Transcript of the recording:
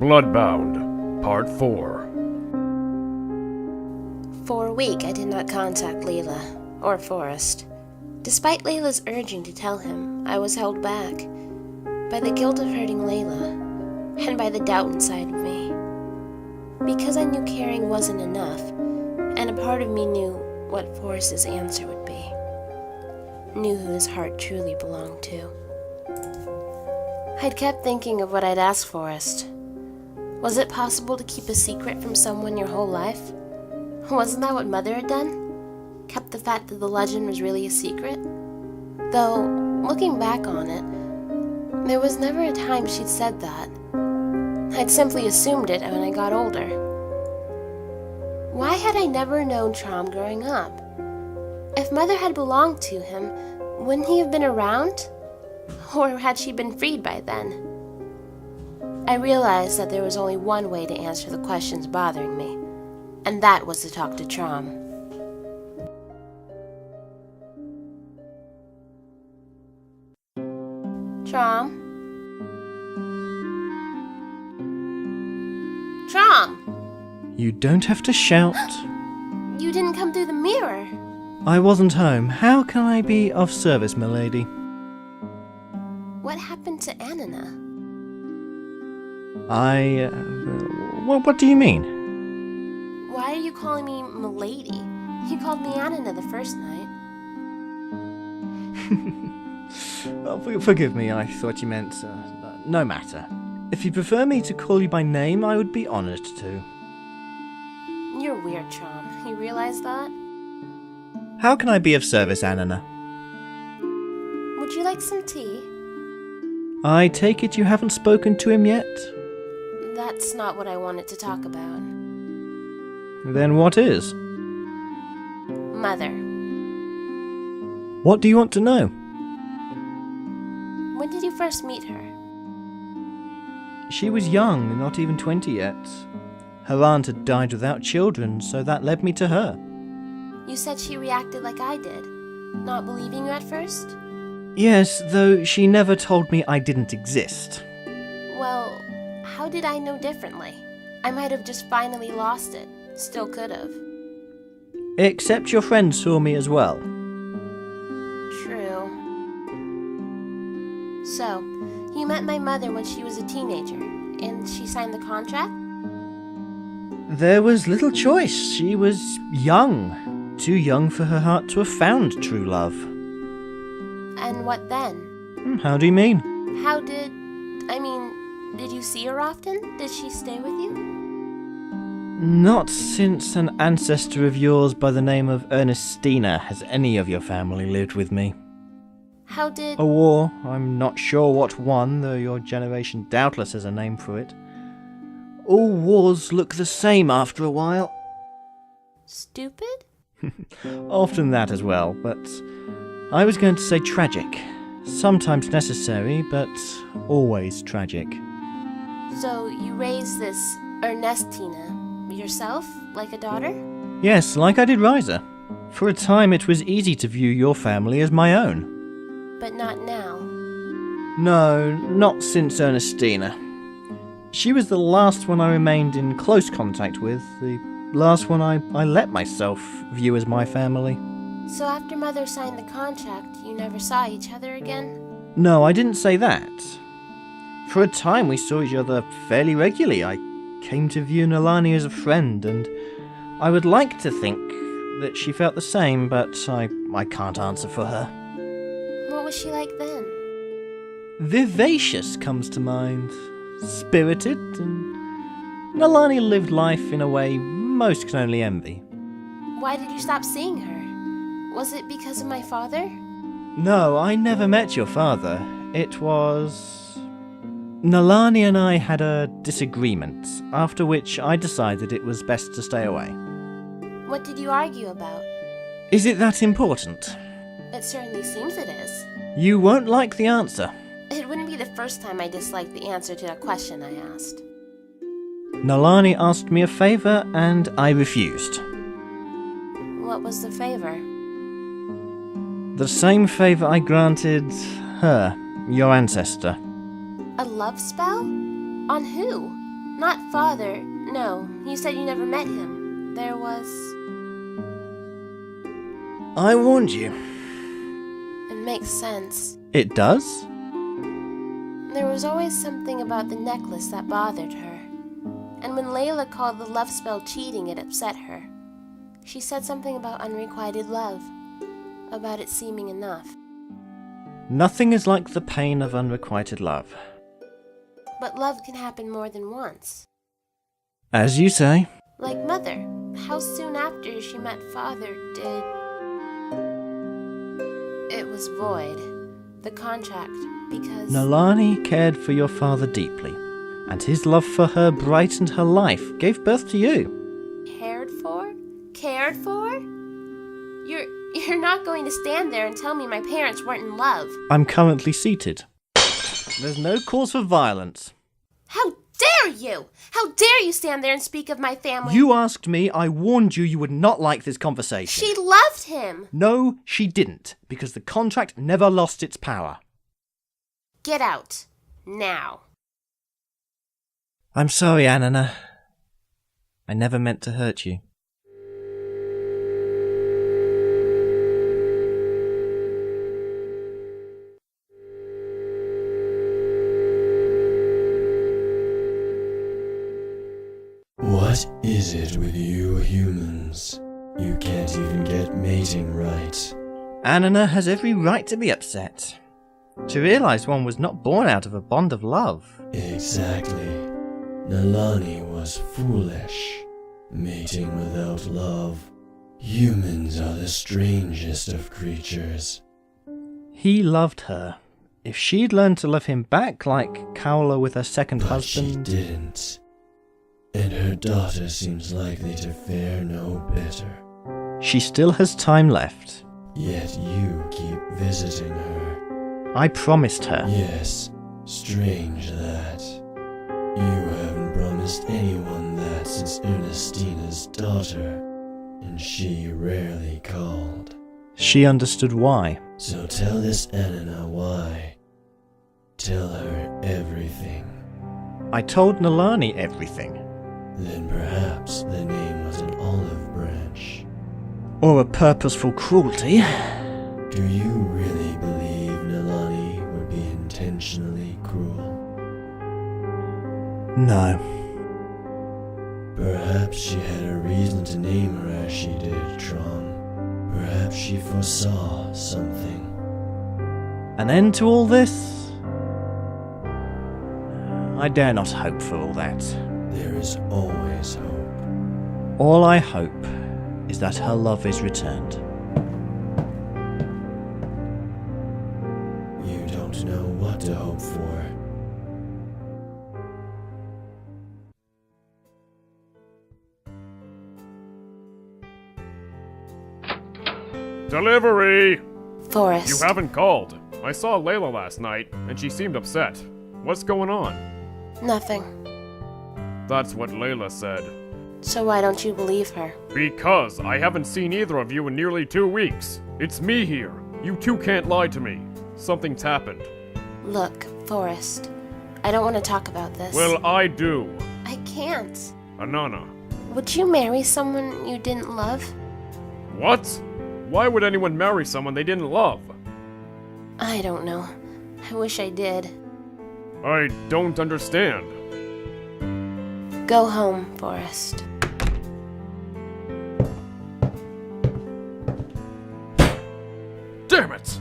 Bloodbound, Part 4. For a week I did not contact Layla, or Forrest. Despite Layla's urging to tell him, I was held back by the guilt of hurting Layla, and by the doubt inside of me. Because I knew caring wasn't enough, and a part of me knew what Forrest's answer would be. Knew who his heart truly belonged to. I'd kept thinking of what I'd asked Forrest. Was it possible to keep a secret from someone your whole life? Wasn't that what Mother had done? Kept the fact that the legend was really a secret? Though, looking back on it, there was never a time she'd said that. I'd simply assumed it when I got older. Why had I never known Traum growing up? If Mother had belonged to him, wouldn't he have been around? Or had she been freed by then? I realized that there was only one way to answer the questions bothering me, and that was to talk to Traum. Traum? Traum! You don't have to shout. You didn't come through the mirror. I wasn't home. How can I be of service, milady? What happened to Anana? What do you mean? Why are you calling me milady? You called me Anana the first night. Well, forgive me, I thought you meant... no matter. If you prefer me to call you by name, I would be honoured to. You're weird, Traum. You realize that? How can I be of service, Anana? Would you like some tea? I take it you haven't spoken to him yet? That's not what I wanted to talk about. Then what is? Mother. What do you want to know? When did you first meet her? She was young, not even 20 yet. Her aunt had died without children, so that led me to her. You said she reacted like I did, not believing you at first? Yes, though she never told me I didn't exist. Well, how did I know differently? I might have just finally lost it. Still could have. Except your friend saw me as well. True. So, you met my mother when she was a teenager, and she signed the contract? There was little choice. She was young. Too young for her heart to have found true love. And what then? How do you mean? Did you see her often? Did she stay with you? Not since an ancestor of yours by the name of Ernestina has any of your family lived with me. How did... A war. I'm not sure what one, though your generation doubtless has a name for it. All wars look the same after a while. Stupid? Often that as well, but I was going to say tragic. Sometimes necessary, but always tragic. So you raised this Ernestina yourself, like a daughter? Yes, like I did Riza. For a time it was easy to view your family as my own. But not now. No, not since Ernestina. She was the last one I remained in close contact with, the last one I let myself view as my family. So after Mother signed the contract, you never saw each other again? No, I didn't say that. For a time we saw each other fairly regularly. I came to view Nalani as a friend, and I would like to think that she felt the same, but I can't answer for her. What was she like then? Vivacious comes to mind. Spirited, and Nalani lived life in a way most can only envy. Why did you stop seeing her? Was it because of my father? No, I never met your father. It was... Nalani and I had a disagreement, after which I decided it was best to stay away. What did you argue about? Is it that important? It certainly seems it is. You won't like the answer. It wouldn't be the first time I disliked the answer to a question I asked. Nalani asked me a favour, and I refused. What was the favor? The same favour I granted her, your ancestor. A love spell? On who? Not father, no. You said you never met him. There was... I warned you. It makes sense. It does? There was always something about the necklace that bothered her. And when Layla called the love spell cheating, it upset her. She said something about unrequited love. About it seeming enough. Nothing is like the pain of unrequited love. But love can happen more than once. As you say. Like Mother. How soon after she met Father did... It was void. The contract, because... Nalani cared for your father deeply, and his love for her brightened her life, gave birth to you. Cared for? Cared for? You're not going to stand there and tell me my parents weren't in love. I'm currently seated. There's no cause for violence. How dare you! How dare you stand there and speak of my family? You asked me, I warned you would not like this conversation. She loved him! No, she didn't, because the contract never lost its power. Get out. Now. I'm sorry, Anana. I never meant to hurt you. What is it with you humans? You can't even get mating right. Anana has every right to be upset. To realise one was not born out of a bond of love. Exactly. Nalani was foolish. Mating without love. Humans are the strangest of creatures. He loved her. If she'd learned to love him back like Kaola with her second But husband... she didn't. And her daughter seems likely to fare no better. She still has time left. Yet you keep visiting her. I promised her. Yes, strange that. You haven't promised anyone that since Ernestina's daughter, and she rarely called. She understood why. So tell this Anana why. Tell her everything. I told Nalani everything. Then perhaps the name was an olive branch. Or a purposeful cruelty. Do you really believe Nalani would be intentionally cruel? No. Perhaps she had a reason to name her as she did, Traum. Perhaps she foresaw something. An end to all this? I dare not hope for all that. There is always hope. All I hope is that her love is returned. You don't know what to hope for. Delivery! Forrest. You haven't called. I saw Layla last night, and she seemed upset. What's going on? Nothing. That's what Layla said. So why don't you believe her? Because I haven't seen either of you in nearly 2 weeks. It's me here. You two can't lie to me. Something's happened. Look, Forrest, I don't want to talk about this. Well, I do. I can't. Anana. Would you marry someone you didn't love? What? Why would anyone marry someone they didn't love? I don't know. I wish I did. I don't understand. Go home, Forrest. Damn it!